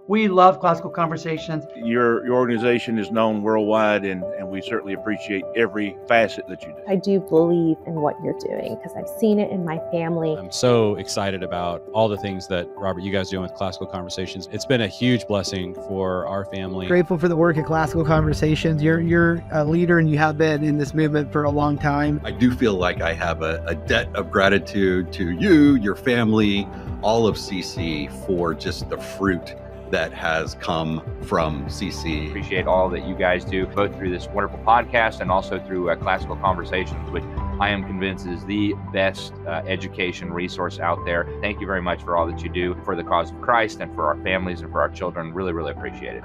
We love Classical Conversations. Your organization is known worldwide, and we certainly appreciate every facet that you do. I do believe in what you're doing because I've seen it in my family. I'm so excited about all the things that, Robert, you guys do with Classical Conversations. It's been a huge blessing for our family. Grateful for the work at Classical Conversations. You're a leader, and you have been in this movement for a long time. I do feel like I have a debt of gratitude to you, your family, all of CC for just the fruit that has come from CC. Appreciate all that you guys do, both through this wonderful podcast and also through Classical Conversations, which I am convinced is the best education resource out there. Thank you very much for all that you do for the cause of Christ and for our families and for our children. Really, really appreciate it.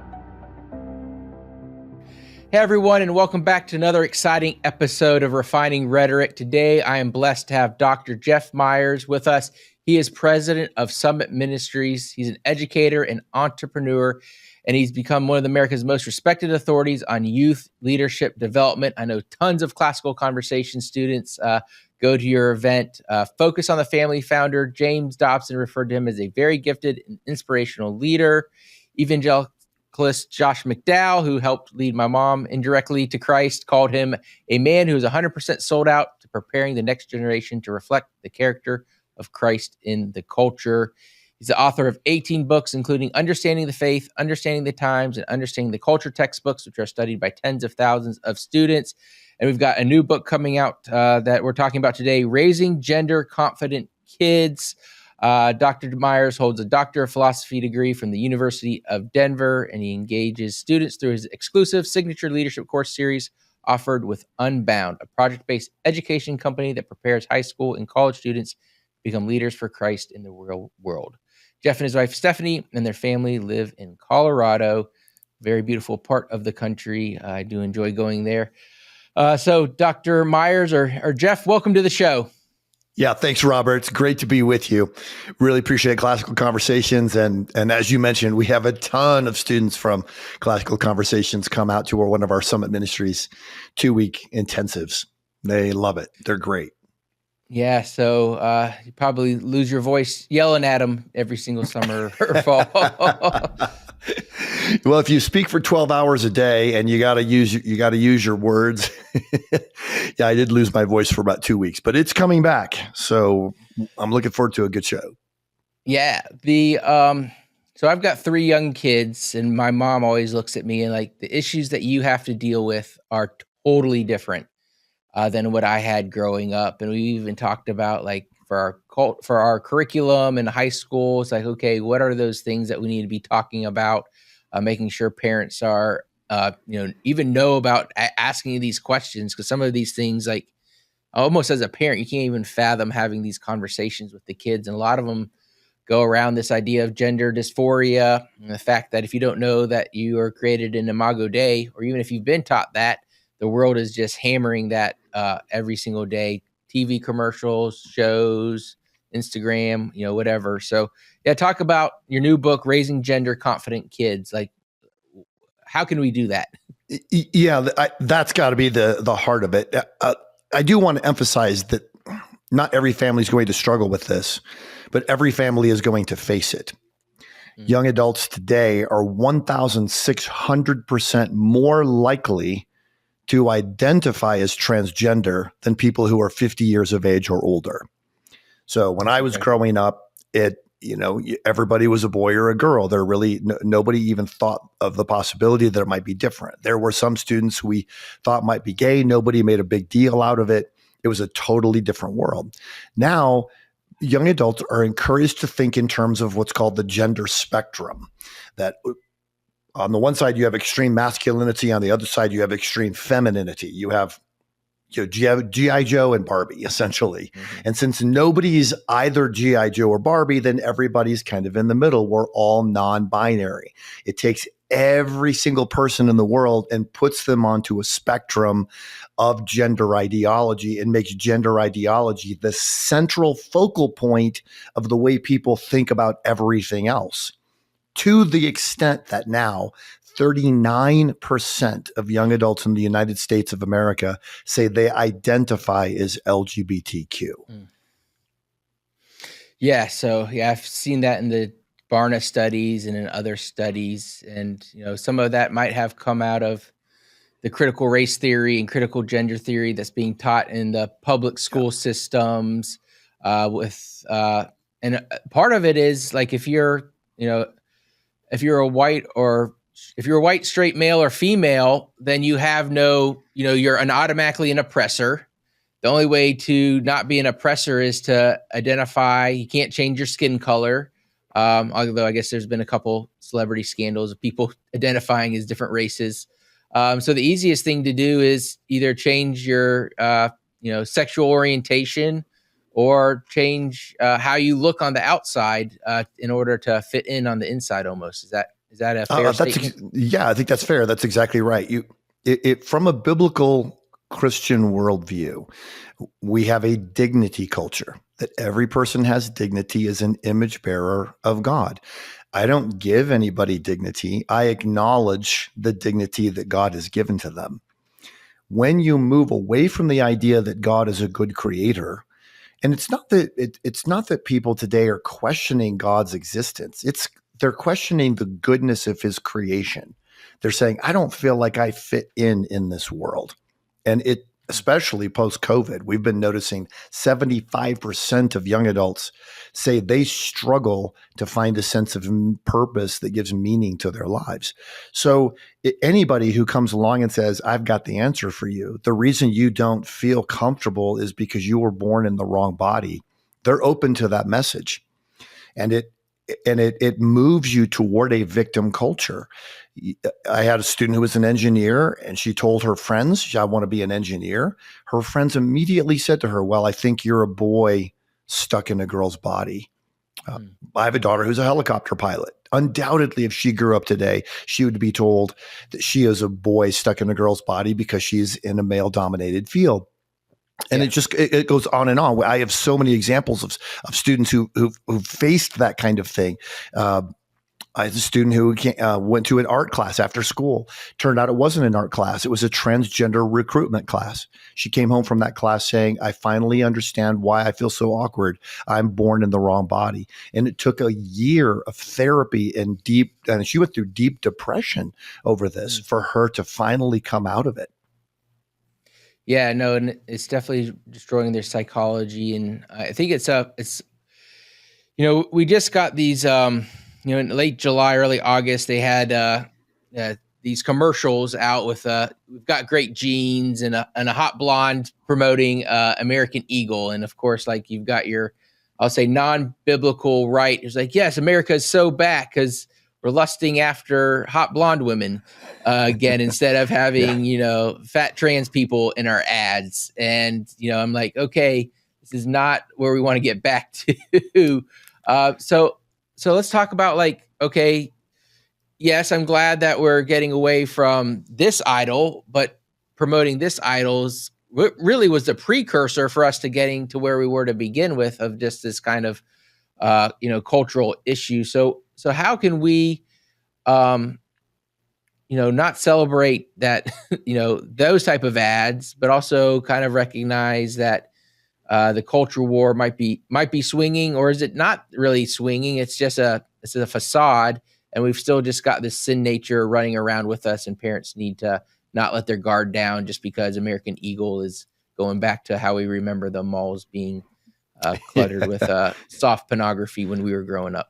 Hey everyone, and welcome back to another exciting episode of Refining Rhetoric. Today, I am blessed to have Dr. Jeff Myers with us. He is president of Summit Ministries. He's an educator and entrepreneur, and he's become one of America's most respected authorities on youth leadership development. I know tons of Classical Conversation students go to your event. Focus on the Family founder James Dobson referred to him as a very gifted and inspirational leader. Evangelist Josh McDowell, who helped lead my mom indirectly to Christ, called him a man who is 100% sold out to preparing the next generation to reflect the character of Christ in the culture. He's the author of 18 books, including Understanding the Faith, Understanding the Times, and Understanding the Culture textbooks, which are studied by tens of thousands of students. And we've got a new book coming out that we're talking about today, Raising Gender Confident Kids. Dr. Myers holds a Doctor of Philosophy degree from the University of Denver, and he engages students through his exclusive signature leadership course series offered with Unbound, a project-based education company that prepares high school and college students become leaders for Christ in the real world. Jeff and his wife, Stephanie, and their family live in Colorado, very beautiful part of the country. I do enjoy going there. So Dr. Myers or Jeff, welcome to the show. Yeah, thanks, Robert. It's great to be with you. Really appreciate Classical Conversations. And as you mentioned, we have a ton of students from Classical Conversations come out to one of our Summit Ministries 2-week intensives. They love it. They're great. Yeah, so you probably lose your voice yelling at them every single summer or fall. Well, if you speak for 12 hours a day and you got to use your words. Yeah, I did lose my voice for about 2 weeks, but it's coming back. So I'm looking forward to a good show. Yeah, so I've got 3 young kids, and my mom always looks at me and like the issues that you have to deal with are totally different than what I had growing up. And we even talked about like for our curriculum in high school, it's like, okay, what are those things that we need to be talking about, making sure parents are, even know about asking these questions. Cause some of these things, like almost as a parent, you can't even fathom having these conversations with the kids. And a lot of them go around this idea of gender dysphoria and the fact that if you don't know that you are created in Imago Dei, or even if you've been taught that, the world is just hammering that every single day. TV commercials, shows, Instagram, whatever. So yeah, talk about your new book, Raising Gender Confident Kids. Like, how can we do that? Yeah, that's got to be the heart of it. I do want to emphasize that not every family is going to struggle with this, but every family is going to face it. Mm-hmm. Young adults today are 1,600% more likely to identify as transgender than people who are 50 years of age or older. So when I was growing up, everybody was a boy or a girl. There really nobody even thought of the possibility that it might be different. There were some students we thought might be gay. Nobody made a big deal out of it. It was a totally different world. Now, young adults are encouraged to think in terms of what's called the gender spectrum, that on the one side, you have extreme masculinity. On the other side, you have extreme femininity. You have G.I. Joe and Barbie, essentially. Mm-hmm. And since nobody's either G.I. Joe or Barbie, then everybody's kind of in the middle. We're all non-binary. It takes every single person in the world and puts them onto a spectrum of gender ideology and makes gender ideology the central focal point of the way people think about everything else. To the extent that now 39% of young adults in the United States of America say they identify as LGBTQ. Yeah. So I've seen that in the Barna studies and in other studies. And, some of that might have come out of the critical race theory and critical gender theory that's being taught in the public school systems. And part of it is like, if you're a white straight male or female, then you have you're automatically an oppressor. The only way to not be an oppressor is to identify. You can't change your skin color. Although I guess there's been a couple celebrity scandals of people identifying as different races. So the easiest thing to do is either change your, sexual orientation or change how you look on the outside in order to fit in on the inside. Almost is that a fair statement? Yeah, I think that's fair. That's exactly right. From a biblical Christian worldview, we have a dignity culture, that every person has dignity as an image bearer of God. I don't give anybody dignity. I acknowledge the dignity that God has given to them. When you move away from the idea that God is a good creator, and it's not that people today are questioning God's existence. They're questioning the goodness of his creation. They're saying, I don't feel like I fit in this world. And especially post-COVID, we've been noticing 75% of young adults say they struggle to find a sense of purpose that gives meaning to their lives. So anybody who comes along and says, I've got the answer for you, the reason you don't feel comfortable is because you were born in the wrong body, they're open to that message. And it moves you toward a victim culture. I had a student who was an engineer, and she told her friends, I want to be an engineer. Her friends immediately said to her, well, I think you're a boy stuck in a girl's body. I have a daughter who's a helicopter pilot. Undoubtedly, if she grew up today, she would be told that she is a boy stuck in a girl's body because she's in a male-dominated field. And it goes on and on. I have so many examples of students who faced that kind of thing. I had a student who went to an art class after school. Turned out it wasn't an art class. It was a transgender recruitment class. She came home from that class saying, I finally understand why I feel so awkward. I'm born in the wrong body. And it took a year of therapy and she went through deep depression over this for her to finally come out of it. Yeah, no, and it's definitely destroying their psychology. And I think we just got these, in late July, early August, they had these commercials out with, we've got great genes and a hot blonde promoting American Eagle. And of course, like you've got your, I'll say non-biblical right. It's like, yes, America is so back because we're lusting after hot blonde women again, instead of having, fat trans people in our ads. And, I'm like, okay, this is not where we want to get back to. So let's talk about like, okay, yes, I'm glad that we're getting away from this idol, but promoting this idol's really was the precursor for us to getting to where we were to begin with, of just this kind of, cultural issue. So how can we, not celebrate that, those type of ads, but also kind of recognize that the culture war might be swinging, or is it not really swinging? It's just a facade, and we've still just got this sin nature running around with us, and parents need to not let their guard down just because American Eagle is going back to how we remember the malls being cluttered with soft pornography when we were growing up.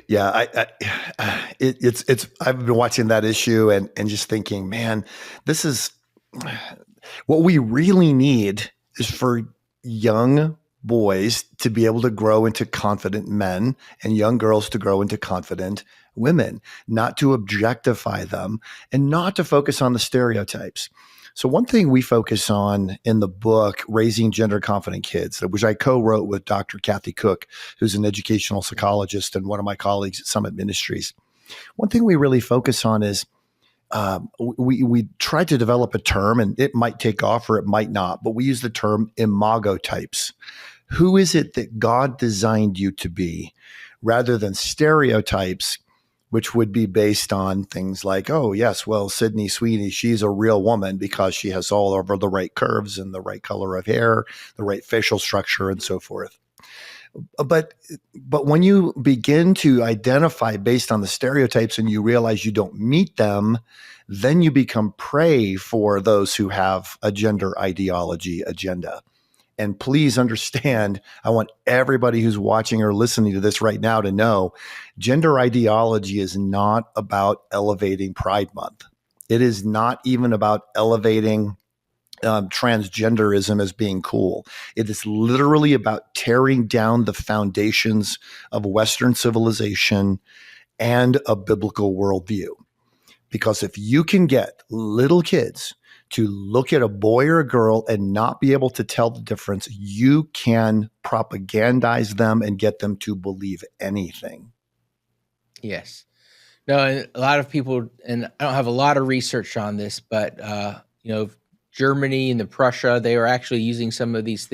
Yeah, I've been watching that issue and just thinking, man, this is what we really need is for young boys to be able to grow into confident men and young girls to grow into confident women, not to objectify them and not to focus on the stereotypes. So one thing we focus on in the book, Raising Gender Confident Kids, which I co-wrote with Dr. Kathy Cook, who's an educational psychologist and one of my colleagues at Summit Ministries. One thing we really focus on is we try to develop a term, and it might take off or it might not, but we use the term imago types. Who is it that God designed you to be, rather than stereotypes, which would be based on things like, oh, yes, well, Sydney Sweeney, she's a real woman because she has all over the right curves and the right color of hair, the right facial structure, and so forth. But when you begin to identify based on the stereotypes and you realize you don't meet them, then you become prey for those who have a gender ideology agenda. And please understand, I want everybody who's watching or listening to this right now to know gender ideology is not about elevating Pride Month. It is not even about elevating transgenderism as being cool. It is literally about tearing down the foundations of Western civilization and a biblical worldview. Because if you can get little kids to look at a boy or a girl and not be able to tell the difference, you can propagandize them and get them to believe anything. Yes. No, and a lot of people, and I don't have a lot of research on this, but Germany and the Prussia, they were actually using some of these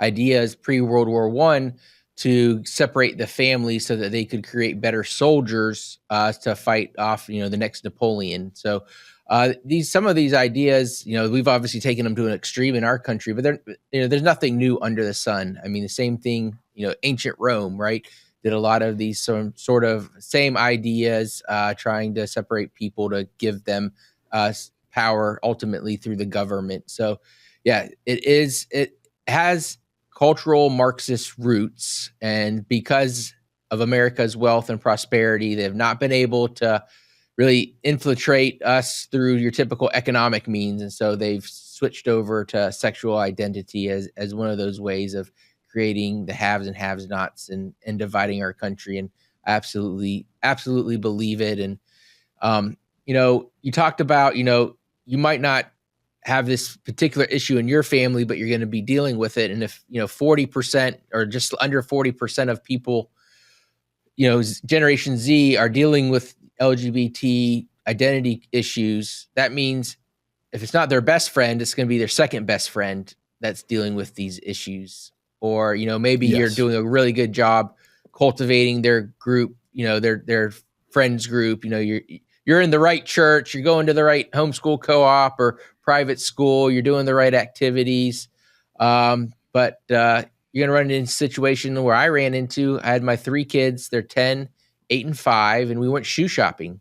ideas pre-World War I to separate the family so that they could create better soldiers to fight off, the next Napoleon. So some of these ideas, we've obviously taken them to an extreme in our country, but there's nothing new under the sun. I mean, the same thing, ancient Rome, right, did a lot of these sort of same ideas, trying to separate people to give them power ultimately through the government. So yeah, it has cultural Marxist roots, and because of America's wealth and prosperity, they have not been able to really infiltrate us through your typical economic means. And so they've switched over to sexual identity as one of those ways of creating the haves and have-nots and dividing our country. And I absolutely believe it. And, you talked about, you might not have this particular issue in your family, but you're going to be dealing with it. And if, 40% or just under 40% of people, Generation Z are dealing with LGBT identity issues, that means if it's not their best friend, it's going to be their second best friend that's dealing with these issues. Or, maybe Yes. you're doing a really good job cultivating their group, their friends group, you're in the right church, you're going to the right homeschool co-op or private school, you're doing the right activities. But you're going to run into a situation where I ran into, I had my 3 kids, they're 10, 8, and 5, and we went shoe shopping.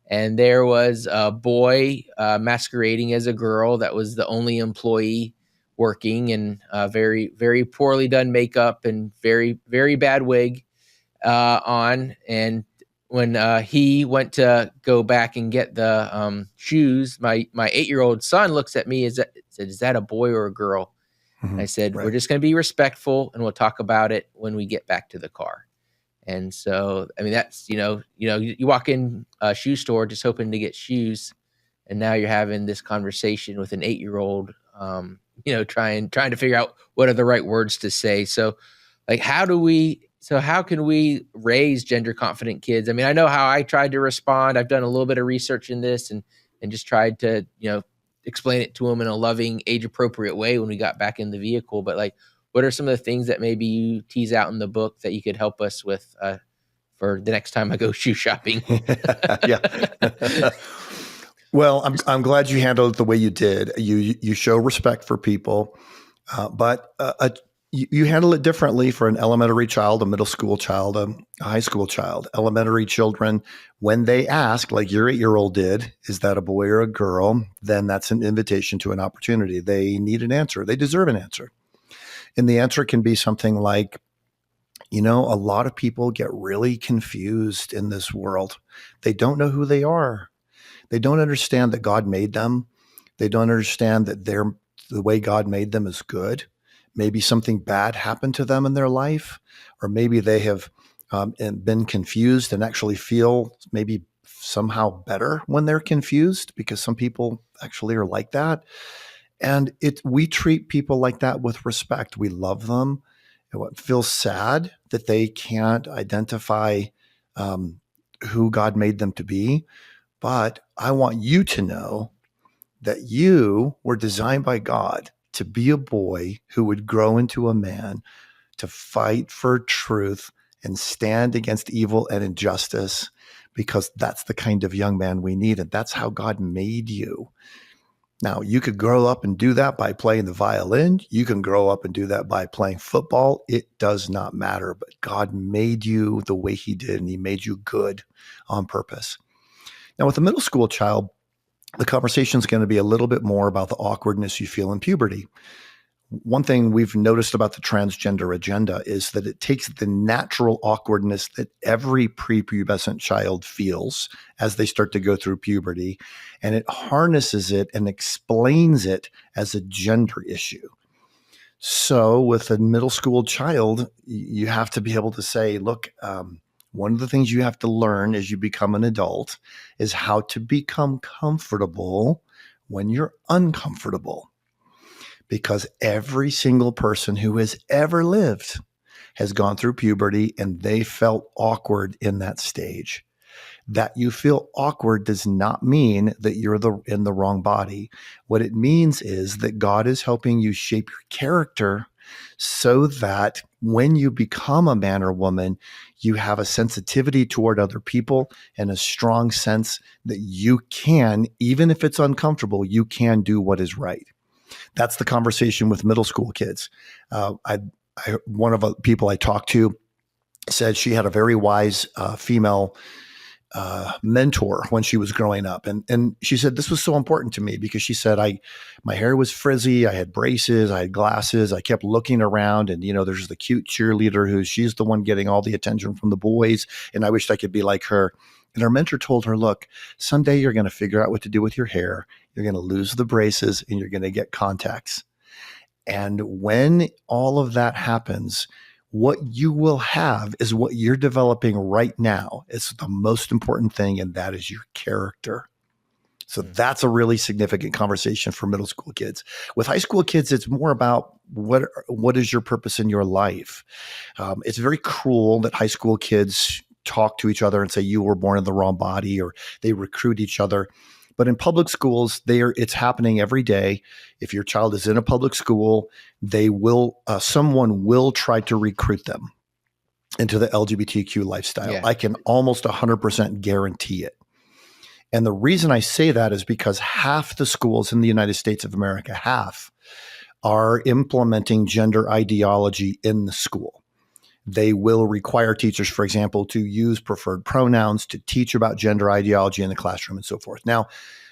And there was a boy masquerading as a girl that was the only employee working, and very, very poorly done makeup and very, very bad wig on. And when he went to go back and get the shoes, my 8-year-old son looks at me and said, "Is that a boy or a girl?" Mm-hmm. And I said, Right. "We're just going to be respectful, and we'll talk about it when we get back to the car." And so, I mean, that's, you walk in a shoe store just hoping to get shoes, and now you're having this conversation with an 8-year-old, trying to figure out what are the right words to say. So, like, how can we raise gender confident kids? I mean, I know how I tried to respond. I've done a little bit of research in this and just tried to, explain it to them in a loving, age appropriate way when we got back in the vehicle. But like, what are some of the things that maybe you tease out in the book that you could help us with for the next time I go shoe shopping? Yeah. Well, I'm glad you handled it the way you did. You show respect for people, but you handle it differently for an elementary child, a middle school child, a high school child. Elementary children, when they ask, like your 8-year-old did, is that a boy or a girl? Then that's an invitation to an opportunity. They need an answer. They deserve an answer. And the answer can be something like, a lot of people get really confused in this world. They don't know who they are. They don't understand that God made them. They don't understand that the way God made them is good. Maybe something bad happened to them in their life, or maybe they have been confused and actually feel maybe somehow better when they're confused, because some people actually are like that. And we treat people like that with respect. We love them. It feels sad that they can't identify who God made them to be. But I want you to know that you were designed by God to be a boy who would grow into a man, to fight for truth and stand against evil and injustice, because that's the kind of young man we need. And that's how God made you. Now, you could grow up and do that by playing the violin. You can grow up and do that by playing football. It does not matter. But God made you the way he did, and he made you good on purpose. Now, with a middle school child, the conversation is going to be a little bit more about the awkwardness you feel in puberty. One thing we've noticed about the transgender agenda is that it takes the natural awkwardness that every prepubescent child feels as they start to go through puberty, and it harnesses it and explains it as a gender issue. So with a middle school child, you have to be able to say, look, one of the things you have to learn as you become an adult is how to become comfortable when you're uncomfortable. Because every single person who has ever lived has gone through puberty and they felt awkward in that stage. That you feel awkward does not mean that you're in the wrong body. What it means is that God is helping you shape your character so that when you become a man or woman, you have a sensitivity toward other people and a strong sense that you can, even if it's uncomfortable, you can do what is right. That's the conversation with middle school kids. One of the people I talked to said she had a very wise female mentor when she was growing up. And she said, this was so important to me because she said, my hair was frizzy. I had braces. I had glasses. I kept looking around and, there's the cute cheerleader she's the one getting all the attention from the boys. And I wished I could be like her. And her mentor told her, look, someday you're going to figure out what to do with your hair. You're going to lose the braces and you're going to get contacts. And when all of that happens, what you will have is what you're developing right now. It's the most important thing, and that is your character. So that's a really significant conversation for middle school kids. With high school kids, it's more about what is your purpose in your life. It's very cruel that high school kids talk to each other and say you were born in the wrong body, or they recruit each other. But in public schools, it's happening every day. If your child is in a public school, someone will try to recruit them into the LGBTQ lifestyle. Yeah. I can almost 100% guarantee it. And the reason I say that is because half the schools in the United States of America, are implementing gender ideology in the school. They will require teachers, for example, to use preferred pronouns, to teach about gender ideology in the classroom and so forth. Now,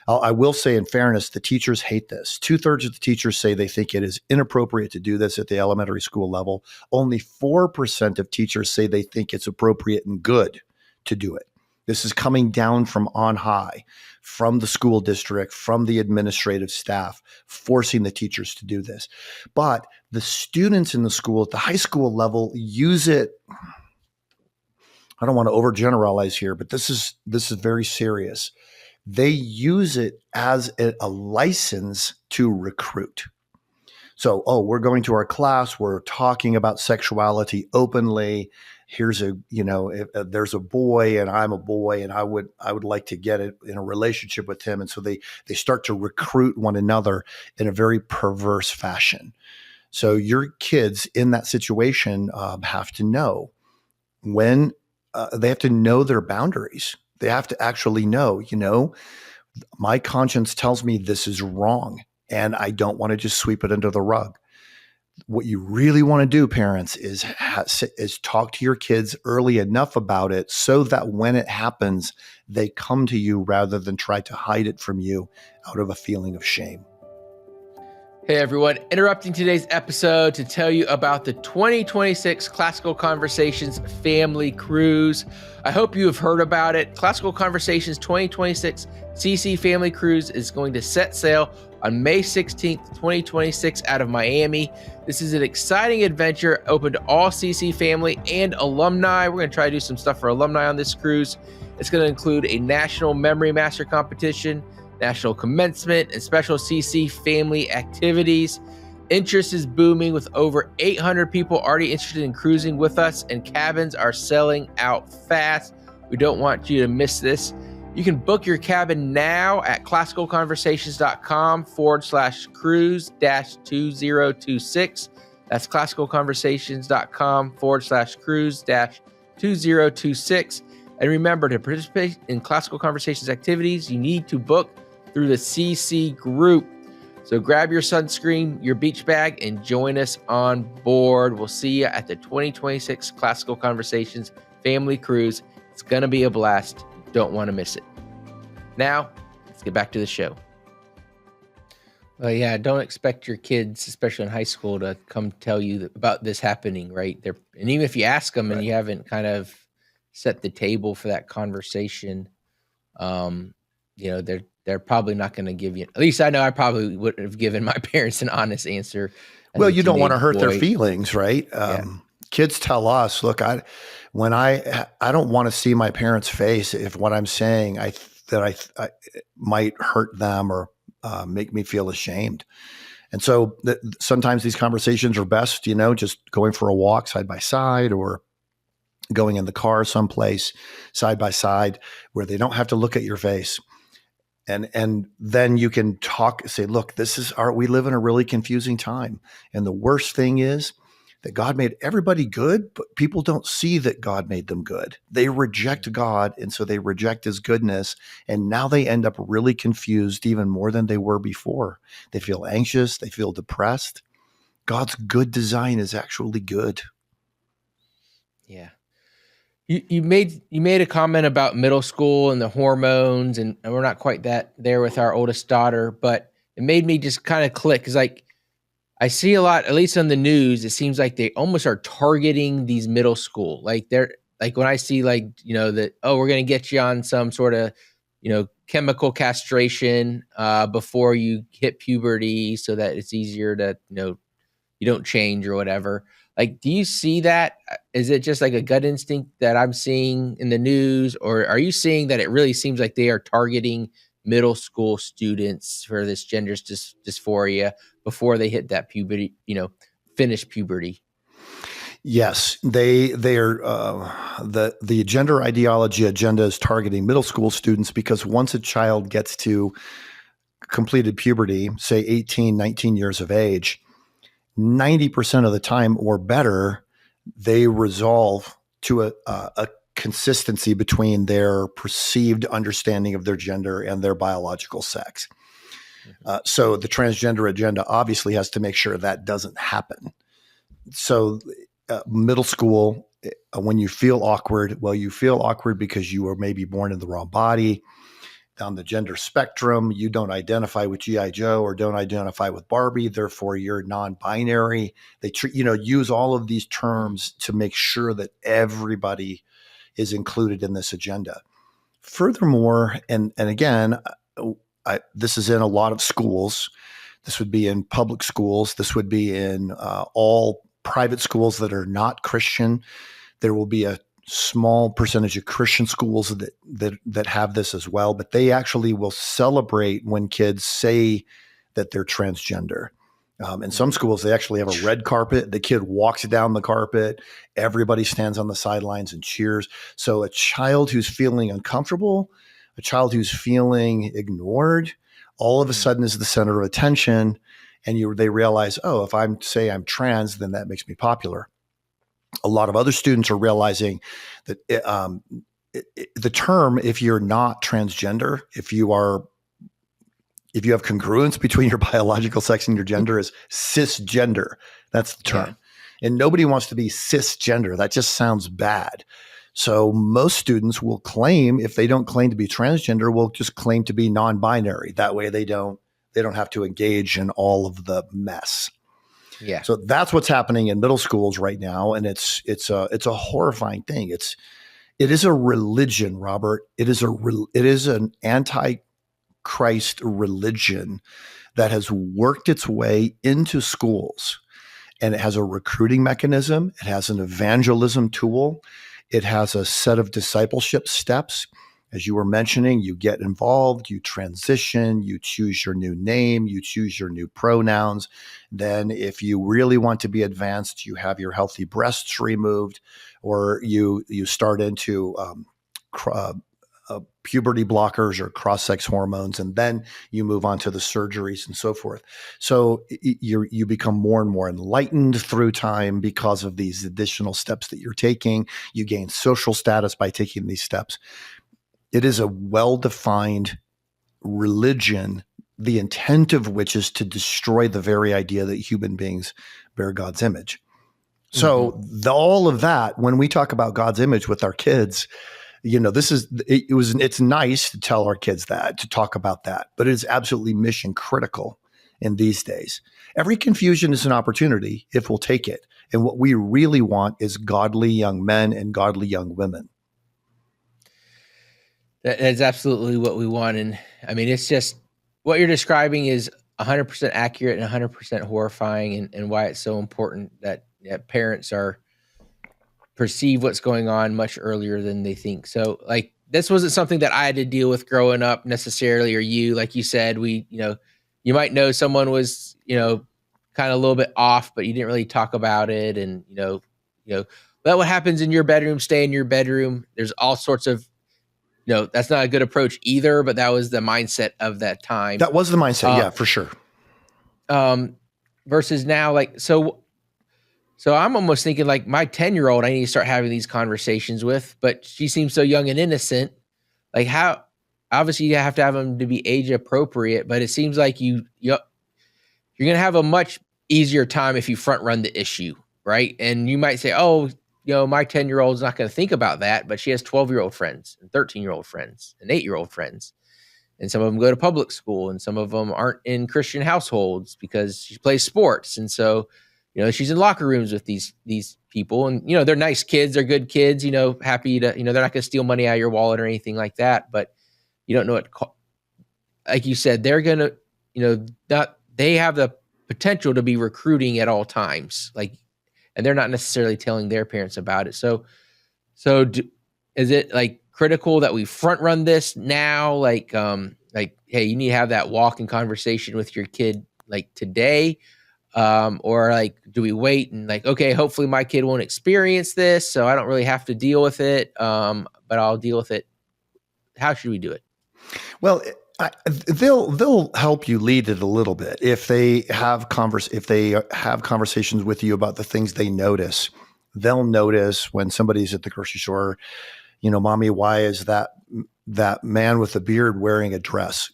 I will say in fairness, the teachers hate this. 2/3 of the teachers say they think it is inappropriate to do this at the elementary school level. Only 4% of teachers say they think it's appropriate and good to do it. This is coming down from on high, from the school district, from the administrative staff, forcing the teachers to do this. But the students in the school at the high school level use it. I don't want to overgeneralize here, but this is very serious. They use it as a license to recruit. So, we're going to our class. We're talking about sexuality openly. Here's if there's a boy and I'm a boy and I would like to get in a relationship with him. And so they start to recruit one another in a very perverse fashion. So your kids in that situation have to know when they have to know their boundaries. They have to actually know, my conscience tells me this is wrong and I don't want to just sweep it under the rug. What you really want to do, parents, is talk to your kids early enough about it so that when it happens, they come to you rather than try to hide it from you out of a feeling of shame. Hey everyone, interrupting today's episode to tell you about the 2026 Classical Conversations Family Cruise. I hope you have heard about it. Classical Conversations 2026 CC Family Cruise is going to set sail on May 16th, 2026 out of Miami. This is an exciting adventure open to all CC family and alumni. We're going to try to do some stuff for alumni on this cruise. It's going to include a National Memory Master Competition, National Commencement, and special CC family activities. Interest is booming with over 800 people already interested in cruising with us, and cabins are selling out fast. We don't want you to miss this. You can book your cabin now at classicalconversations.com/cruise-2026. That's classicalconversations.com/cruise-2026. And remember, to participate in Classical Conversations activities, you need to book through the CC group. So grab your sunscreen, your beach bag, and join us on board. We'll see you at the 2026 Classical Conversations Family Cruise. It's going to be a blast. You don't want to miss it. Now, let's get back to the show. Well, yeah, don't expect your kids, especially in high school, to come tell you about this happening, right? And even if you ask them and you haven't kind of set the table for that conversation, they're probably not going to give you. At least I know I probably wouldn't have given my parents an honest answer. Well, you don't want to hurt their feelings, right? Kids tell us, look, I don't want to see my parents' face if what I'm saying I might hurt them or make me feel ashamed. And so sometimes these conversations are best, just going for a walk side by side or going in the car someplace side by side where they don't have to look at your face. And then you can say, look, we live in a really confusing time. And the worst thing is that God made everybody good, but people don't see that God made them good. They reject God, and so they reject his goodness, and now they end up really confused even more than they were before. They feel anxious, they feel depressed. God's good design is actually good. Yeah. You made a comment about middle school and the hormones, and we're not quite there with our oldest daughter, but it made me just kind of click, because I see a lot, at least on the news, it seems like they almost are targeting these middle school. Like when I see that, we're going to get you on some sort of, chemical castration before you hit puberty so that it's easier to, you don't change or whatever. Like, do you see that? Is it just like a gut instinct that I'm seeing in the news, or are you seeing that it really seems like they are targeting middle school students for this gender dysphoria before they hit that puberty, finish puberty? Yes, they are. The gender ideology agenda is targeting middle school students because once a child gets to completed puberty, say 18, 19 years of age, 90% of the time or better, they resolve to a consistency between their perceived understanding of their gender and their biological sex. So the transgender agenda obviously has to make sure that doesn't happen. So middle school, when you feel awkward, you feel awkward because you were maybe born in the wrong body. On the gender spectrum, you don't identify with G.I. Joe or don't identify with Barbie, therefore you're non-binary. They use all of these terms to make sure that everybody is included in this agenda. Furthermore, and again, this is in a lot of schools. This would be in public schools. This would be in all private schools that are not Christian. There will be a small percentage of Christian schools that have this as well, but they actually will celebrate when kids say that they're transgender. In some schools, they actually have a red carpet. The kid walks down the carpet. Everybody stands on the sidelines and cheers. So a child who's feeling uncomfortable, a child who's feeling ignored, all of a sudden is the center of attention. And they realize, if I'm trans, then that makes me popular. A lot of other students are realizing that the term, if you're not transgender, if you have congruence between your biological sex and your gender, is cisgender. That's the term. Yeah. And nobody wants to be cisgender. That just sounds bad. So most students will claim, if they don't claim to be transgender, will just claim to be non-binary. That way they don't have to engage in all of the mess. Yeah. So that's what's happening in middle schools right now, and it's a horrifying thing. It is a religion, Robert. It is an anti-Christ religion that has worked its way into schools, and it has a recruiting mechanism. It has an evangelism tool. It has a set of discipleship steps. As you were mentioning, you get involved, you transition, you choose your new name, you choose your new pronouns. Then if you really want to be advanced, you have your healthy breasts removed, or you start into puberty blockers or cross-sex hormones, and then you move on to the surgeries and so forth. So you become more and more enlightened through time because of these additional steps that you're taking. You gain social status by taking these steps. It is a well-defined religion the intent of which is to destroy the very idea that human beings bear God's image. So all of that, when we talk about God's image with our kids, it's nice to tell our kids that, to talk about that, but it is absolutely mission critical in these days. Every confusion is an opportunity if we'll take it. And what we really want is godly young men and godly young women. That's absolutely what we want. And I mean, it's just what you're describing is 100% accurate and 100% horrifying, and why it's so important that parents perceive what's going on much earlier than they think. So like, this wasn't something that I had to deal with growing up necessarily, or you, like you said, you might know someone was, kind of a little bit off, but you didn't really talk about it. And, let what happens in your bedroom, stay in your bedroom. There's all sorts of, that's not a good approach either, but that was the mindset of that time. That was the mindset. Yeah, for sure. Versus now, like, so I'm almost thinking like my 10-year-old, I need to start having these conversations with, but she seems so young and innocent. Like, how, obviously you have to have them to be age appropriate, but it seems like you're going to have a much easier time if you front run the issue. Right. And you might say, oh, my 10-year-old is not going to think about that, but she has 12-year-old friends and 13-year-old friends and 8-year-old friends. And some of them go to public school, and some of them aren't in Christian households because she plays sports. And so, she's in locker rooms with these people, and, they're nice kids. They're good kids, happy to, they're not going to steal money out of your wallet or anything like that. But you don't know what, like you said, they're going to, they have the potential to be recruiting at all times. And they're not necessarily telling their parents about it. So is it like critical that we front run this now? Like, hey, you need to have that walk and conversation with your kid like today. Or like, do we wait and like, okay, hopefully my kid won't experience this, so I don't really have to deal with it. But I'll deal with it. How should we do it? Well, they'll help you lead it a little bit if they have conversations with you about the things they notice. They'll notice when somebody's at the grocery store, mommy, why is that man with the beard wearing a dress?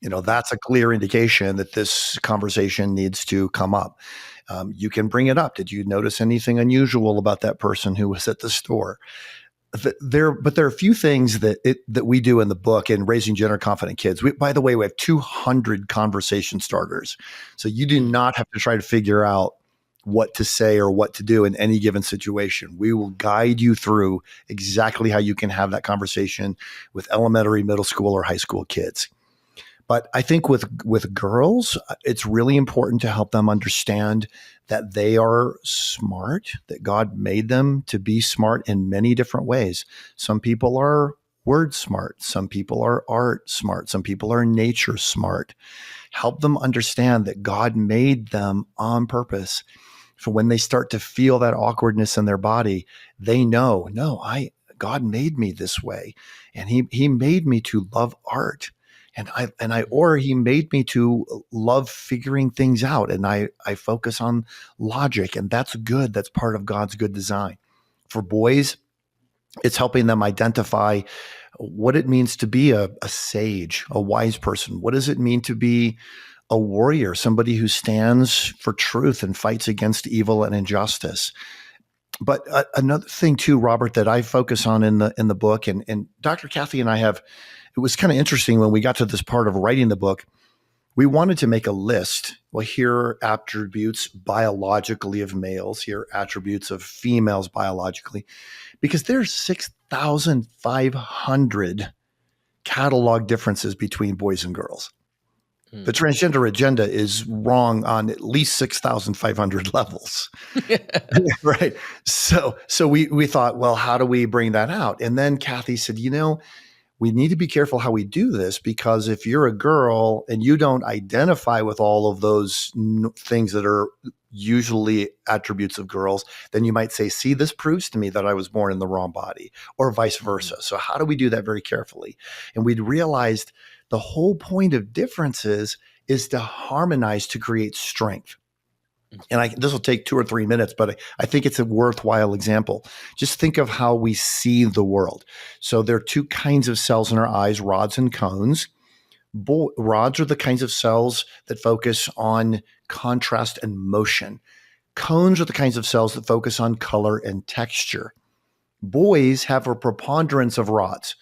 That's a clear indication that this conversation needs to come up. You can bring it up. Did you notice anything unusual about that person who was at the store? But there are a few things that we do in the book in Raising Gender Confident Kids. By the way, we have 200 conversation starters. So you do not have to try to figure out what to say or what to do in any given situation. We will guide you through exactly how you can have that conversation with elementary, middle school, or high school kids. But I think with girls, it's really important to help them understand that they are smart, that God made them to be smart in many different ways. Some people are word smart. Some people are art smart. Some people are nature smart. Help them understand that God made them on purpose. So when they start to feel that awkwardness in their body, they know, God made me this way. And he made me to love art. Or he made me to love figuring things out. And I focus on logic, and that's good. That's part of God's good design. For boys, it's helping them identify what it means to be a sage, a wise person. What does it mean to be a warrior, somebody who stands for truth and fights against evil and injustice? But another thing too, Robert, that I focus on in the book, and Dr. Kathy and I it was kind of interesting when we got to this part of writing the book. We wanted to make a list. Well, here are attributes biologically of males. Here are attributes of females biologically, because there's 6,500 catalog differences between boys and girls. The transgender agenda is wrong on at least 6,500 levels. Right. So we thought, well, how do we bring that out? And then Kathy said, we need to be careful how we do this, because if you're a girl and you don't identify with all of those things that are usually attributes of girls, then you might say, see, this proves to me that I was born in the wrong body, or vice versa. So how do we do that very carefully? And we'd realized the whole point of differences is to harmonize, to create strength. And this will take 2 or 3 minutes, but I think it's a worthwhile example. Just think of how we see the world. So there are 2 kinds of cells in our eyes, rods and cones. Rods are the kinds of cells that focus on contrast and motion. Cones are the kinds of cells that focus on color and texture. Boys have a preponderance of rods,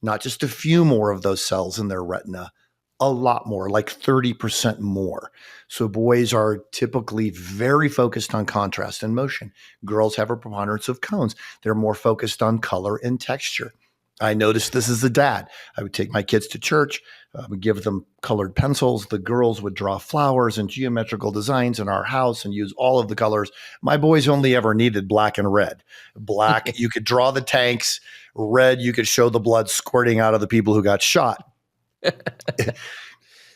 not just a few more of those cells in their retina, a lot more, like 30% more. So boys are typically very focused on contrast and motion. Girls have a preponderance of cones. They're more focused on color and texture. I noticed this as a dad. I would take my kids to church. I would give them colored pencils. The girls would draw flowers and geometrical designs in our house and use all of the colors. My boys only ever needed black and red. Black, you could draw the tanks. Red, you could show the blood squirting out of the people who got shot.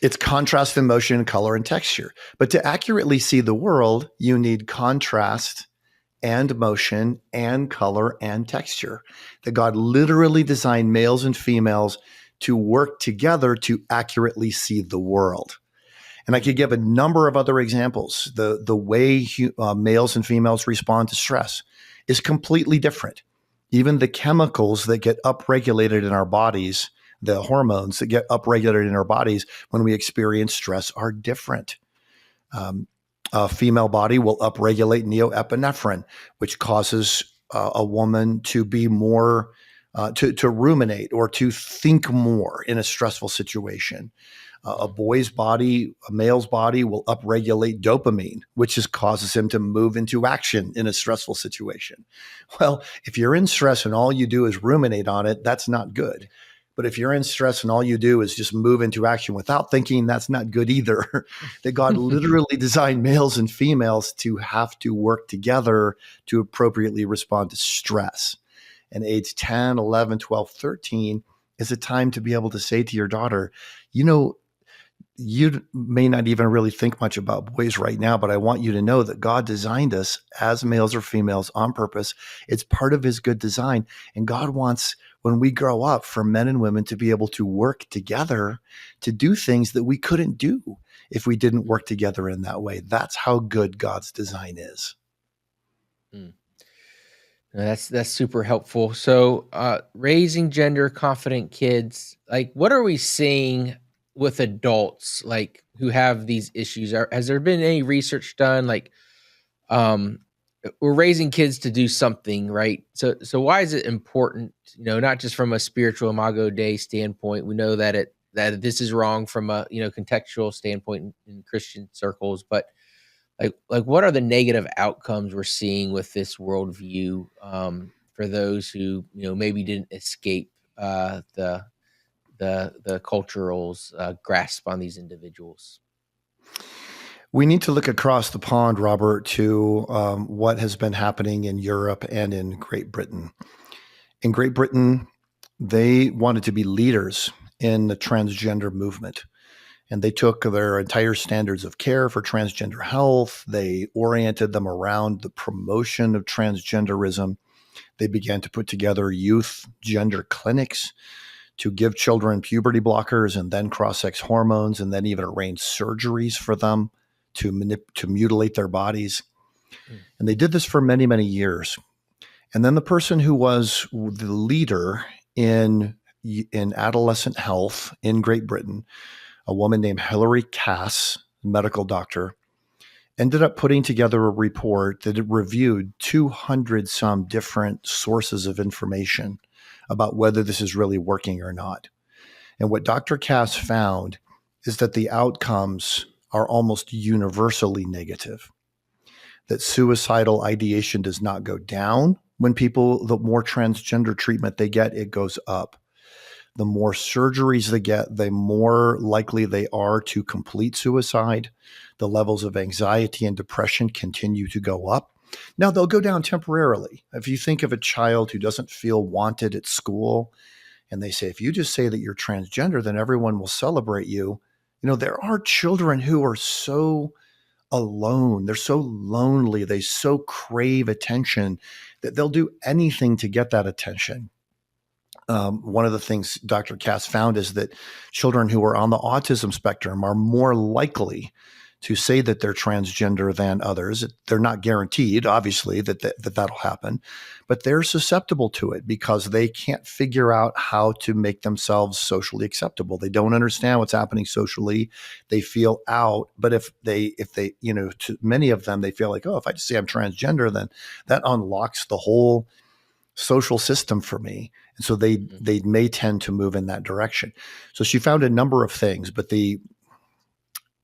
It's contrast and motion, color and texture. But to accurately see the world, you need contrast and motion and color and texture. That God literally designed males and females to work together to accurately see the world. And I could give a number of other examples. The way males and females respond to stress is completely different. Even the chemicals that get upregulated in our bodies, the hormones that get upregulated in our bodies when we experience stress are different. A female body will upregulate neoepinephrine, which causes a woman to be more, to ruminate or to think more in a stressful situation. A boy's body, a male's body will upregulate dopamine, which causes him to move into action in a stressful situation. Well, if you're in stress and all you do is ruminate on it, that's not good. But if you're in stress and all you do is just move into action without thinking, that's not good either. That God literally designed males and females to have to work together to appropriately respond to stress. And age 10, 11, 12, 13 is a time to be able to say to your daughter, you may not even really think much about boys right now, but I want you to know that God designed us as males or females on purpose. It's part of his good design. And God wants, when we grow up, for men and women to be able to work together to do things that we couldn't do if we didn't work together in that way. That's how good God's design is. That's super helpful. So raising gender confident kids, like what are we seeing with adults like who have these issues? Has there been any research done? Like we're raising kids to do something, right? So why is it important, not just from a spiritual Imago Dei standpoint? We know that this is wrong from a, contextual standpoint in Christian circles, but like what are the negative outcomes we're seeing with this worldview for those who, maybe didn't escape the cultural's grasp on these individuals? We need to look across the pond, Robert, to what has been happening in Europe and in Great Britain. In Great Britain, they wanted to be leaders in the transgender movement. And they took their entire standards of care for transgender health. They oriented them around the promotion of transgenderism. They began to put together youth gender clinics to give children puberty blockers and then cross-sex hormones, and then even arrange surgeries for them to mutilate their bodies. And they did this for many, many years. And then the person who was the leader in adolescent health in Great Britain, a woman named Hilary Cass, medical doctor, ended up putting together a report that reviewed 200 some different sources of information about whether this is really working or not. And what Dr. Cass found is that the outcomes are almost universally negative. That suicidal ideation does not go down when the more transgender treatment they get, it goes up. The more surgeries they get, the more likely they are to complete suicide. The levels of anxiety and depression continue to go up. Now, they'll go down temporarily. If you think of a child who doesn't feel wanted at school, and they say, if you just say that you're transgender, then everyone will celebrate you. There are children who are so alone. They're so lonely. They so crave attention that they'll do anything to get that attention. One of the things Dr. Cass found is that children who are on the autism spectrum are more likely to say that they're transgender than others. They're not guaranteed, obviously, that'll happen, but they're susceptible to it because they can't figure out how to make themselves socially acceptable. They don't understand what's happening socially. They feel out. But if they, to many of them, they feel like, oh, if I just say I'm transgender, then that unlocks the whole social system for me. And so they may tend to move in that direction. So she found a number of things, but the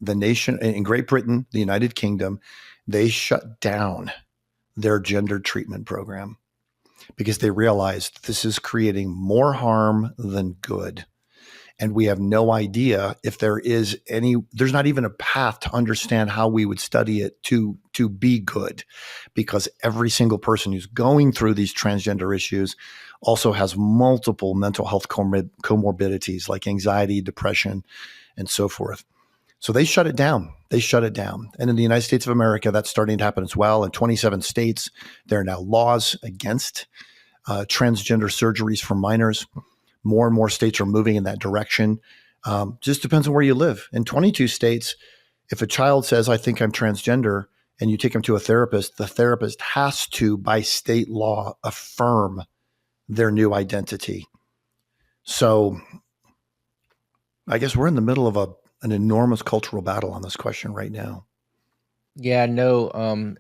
nation in Great Britain, the United Kingdom, they shut down their gender treatment program because they realized this is creating more harm than good. And we have no idea if there's not even a path to understand how we would study it to be good, because every single person who's going through these transgender issues also has multiple mental health comorbidities like anxiety, depression, and so forth. So they shut it down. And in the United States of America, that's starting to happen as well. In 27 states, there are now laws against transgender surgeries for minors. More and more states are moving in that direction. Just depends on where you live. In 22 states, if a child says, I think I'm transgender, and you take them to a therapist, the therapist has to, by state law, affirm their new identity. So I guess we're in the middle of an enormous cultural battle on this question right now. Yeah, no.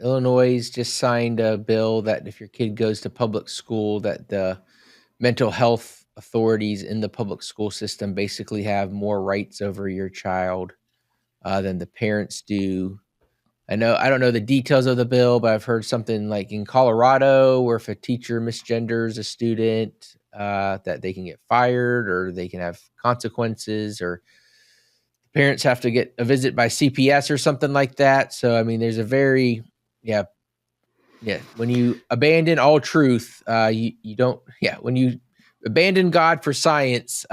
Illinois just signed a bill that if your kid goes to public school, that the mental health authorities in the public school system basically have more rights over your child than the parents do. I don't know the details of the bill, but I've heard something like in Colorado, where if a teacher misgenders a student, that they can get fired or they can have consequences, or parents have to get a visit by CPS or something like that. So, I mean, there's a very, when you abandon all truth, you don't, when you abandon God for science,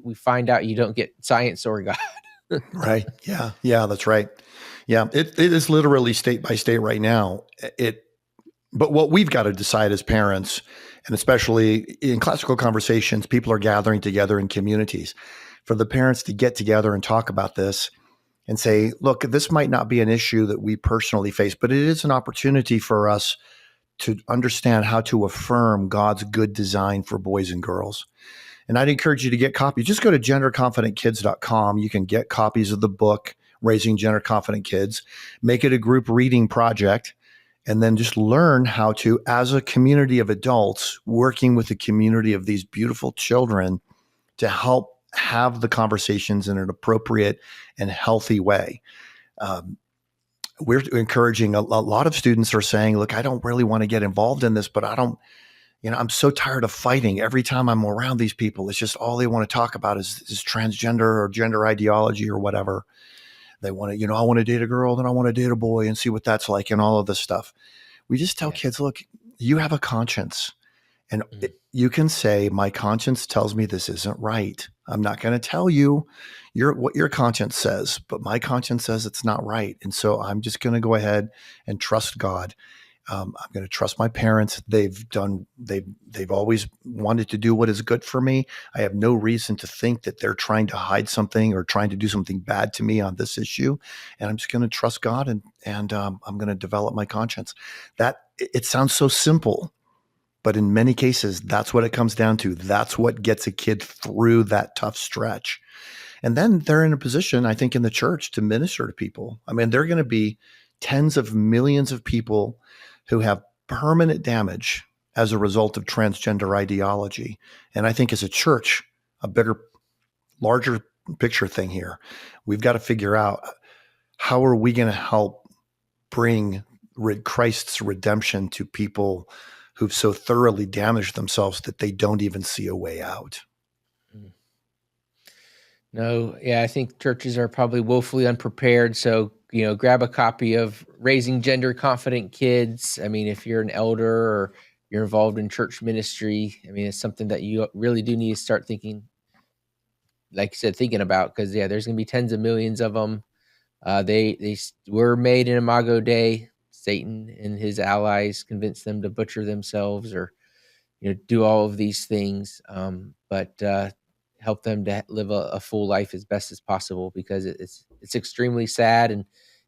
we find out you don't get science or God. Right. Yeah, that's right. Yeah, it is literally state by state right now. But what we've got to decide as parents, and especially in classical conversations, people are gathering together in communities, for the parents to get together and talk about this and say, look, this might not be an issue that we personally face, but it is an opportunity for us to understand how to affirm God's good design for boys and girls. And I'd encourage you to get copies. Just go to genderconfidentkids.com. You can get copies of the book, Raising Gender Confident Kids. Make it a group reading project, and then just learn how to, as a community of adults, working with a community of these beautiful children, to help have the conversations in an appropriate and healthy way. We're encouraging, a lot of students are saying, look, I don't really want to get involved in this, but I'm so tired of fighting. Every time I'm around these people, it's just all they want to talk about is transgender or gender ideology or whatever. They want to, I want to date a girl, then I want to date a boy and see what that's like and all of this stuff. We just tell kids, look, you have a conscience. And you can say, my conscience tells me this isn't right. I'm not going to tell you what your conscience says, but my conscience says it's not right. And so I'm just going to go ahead and trust God. I'm going to trust my parents. They've always wanted to do what is good for me. I have no reason to think that they're trying to hide something or trying to do something bad to me on this issue. And I'm just going to trust God and I'm going to develop my conscience. It sounds so simple, but in many cases, that's what it comes down to. That's what gets a kid through that tough stretch. And then they're in a position, I think, in the church to minister to people. I mean, there are going to be tens of millions of people who have permanent damage as a result of transgender ideology. And I think as a church, a bigger, larger picture thing here, we've got to figure out, how are we going to help bring Christ's redemption to people who've so thoroughly damaged themselves that they don't even see a way out? No, I think churches are probably woefully unprepared. So, grab a copy of Raising Gender Confident Kids. I mean, if you're an elder or you're involved in church ministry, I mean, it's something that you really do need to start thinking, like you said, thinking about, because there's going to be tens of millions of them. They were made in Imago Dei. Satan and his allies convinced them to butcher themselves or, do all of these things. But help them to live a full life as best as possible, because it's extremely sad. And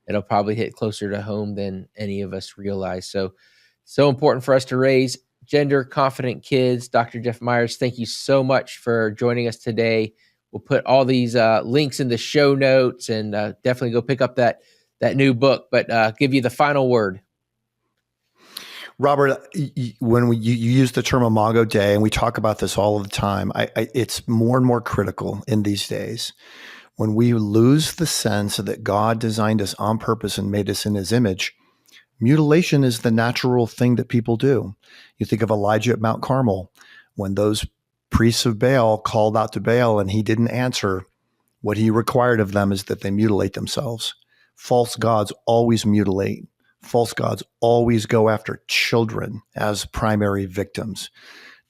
it'll probably hit closer to home than any of us realize. So important for us to raise gender confident kids. Dr. Jeff Myers, thank you so much for joining us today. We'll put all these links in the show notes, and definitely go pick up that new book, but give you the final word. Robert, when you use the term Imago Dei, and we talk about this all the time, it's more and more critical in these days. When we lose the sense that God designed us on purpose and made us in his image, mutilation is the natural thing that people do. You think of Elijah at Mount Carmel, when those priests of Baal called out to Baal and he didn't answer, what he required of them is that they mutilate themselves. False gods always mutilate. False gods always go after children as primary victims.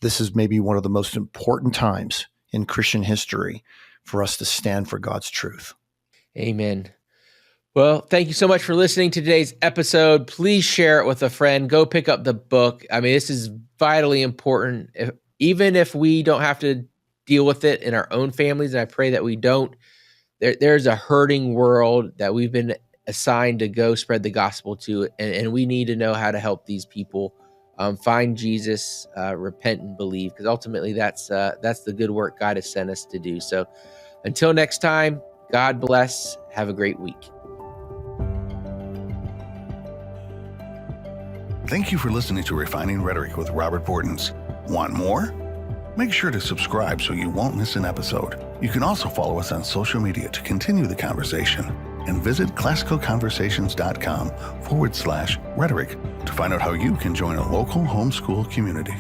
This is maybe one of the most important times in Christian history for us to stand for God's truth. Amen. Well, thank you so much for listening to today's episode. Please share it with a friend. Go pick up the book. I mean, this is vitally important. Even if we don't have to deal with it in our own families, and I pray that we don't, there's a hurting world that we've been assigned to go spread the gospel to, and we need to know how to help these people find Jesus, repent and believe, because ultimately that's the good work God has sent us to do. So until next time, God bless. Have a great week. Thank you for listening to Refining Rhetoric with Robert Bortins. Want more? Make sure to subscribe so you won't miss an episode. You can also follow us on social media to continue the conversation, and visit classicalconversations.com/rhetoric to find out how you can join a local homeschool community.